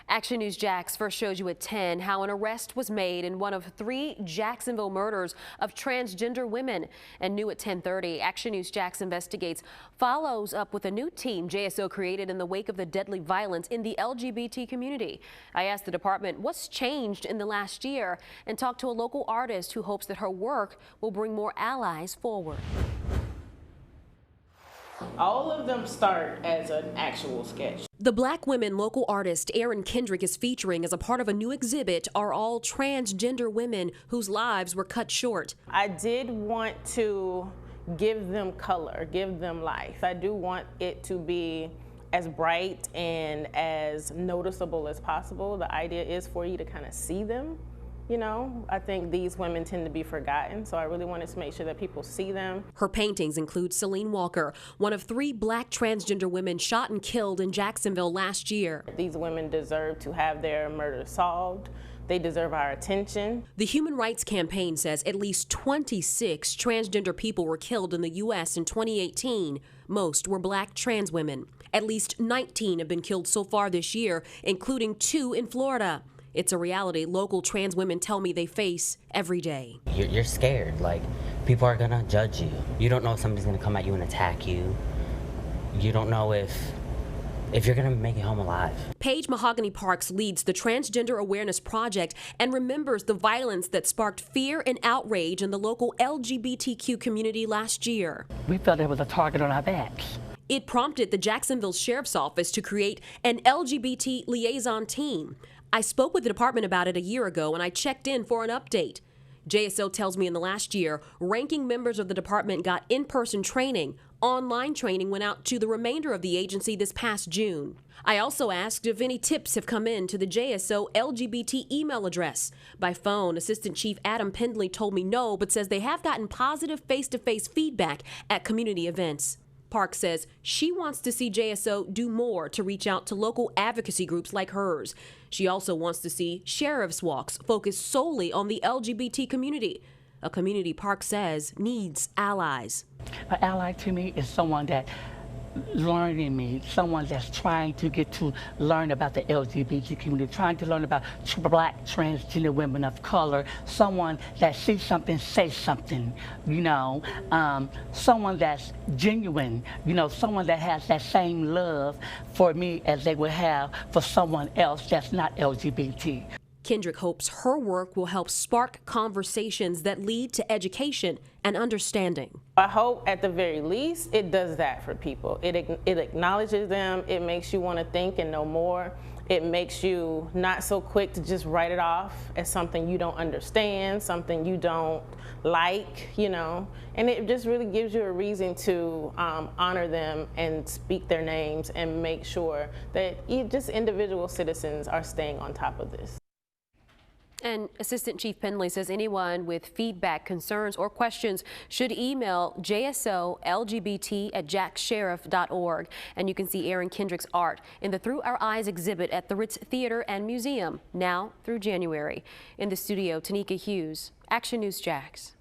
Action News Jax first shows you at 10 how an arrest was made in one of 3 Jacksonville murders of transgender women. And new at 10:30, Action News Jax Investigates follows up with a new team JSO created in the wake of the deadly violence in the LGBT community. I asked the department what's changed in the last year and talked to a local artist who hopes that her work will bring more allies forward. All of them start as an actual sketch. The Black women local artist Erin Kendrick is featuring as a part of a new exhibit are all transgender women whose lives were cut short. I did want to give them color, give them life. I do want it to be as bright and as noticeable as possible. The idea is for you to kind of see them. You know, I think these women tend to be forgotten, so I really wanted to make sure that people see them. Her paintings include Celine Walker, one of 3 Black transgender women shot and killed in Jacksonville last year. These women deserve to have their murder solved. They deserve our attention. The Human Rights Campaign says at least 26 transgender people were killed in the U.S. in 2018. Most were Black trans women. At least 19 have been killed so far this year, including 2 in Florida. It's a reality local trans women tell me they face every day. You're scared, like people are gonna judge you. You don't know if somebody's gonna come at you and attack you. You don't know if you're gonna make it home alive. Paige Mahogany Parks leads the Transgender Awareness Project and remembers the violence that sparked fear and outrage in the local LGBTQ community last year. We felt there was a target on our backs. It prompted the Jacksonville Sheriff's Office to create an LGBT Liaison Team. I spoke with the department about it a year ago and I checked in for an update. JSO tells me in the last year, ranking members of the department got in-person training. Online training went out to the remainder of the agency this past June. I also asked if any tips have come in to the JSO LGBT email address. By phone, Assistant Chief Adam Pendley told me no, but says they have gotten positive face-to-face feedback at community events. Park says she wants to see JSO do more to reach out to local advocacy groups like hers. She also wants to see sheriff's walks focus solely on the LGBT community, a community Park says needs allies. An ally to me is someone that learning me, someone that's trying to get to learn about the LGBT community, trying to learn about Black transgender women of color, someone that sees something, say something, you know, someone that's genuine, you know, someone that has that same love for me as they would have for someone else that's not LGBT. Kendrick hopes her work will help spark conversations that lead to education and understanding. I hope at the very least it does that for people. It acknowledges them, it makes you want to think and know more. It makes you not so quick to just write it off as something you don't understand, something you don't like, you know. And it just really gives you a reason to honor them and speak their names and make sure that just individual citizens are staying on top of this. And Assistant Chief Pendley says anyone with feedback, concerns, or questions should email jsolgbt@jaxsheriff.org. And you can see Erin Kendrick's art in the Through Our Eyes exhibit at the Ritz Theater and Museum, now through January. In the studio, Tanika Hughes, Action News Jax.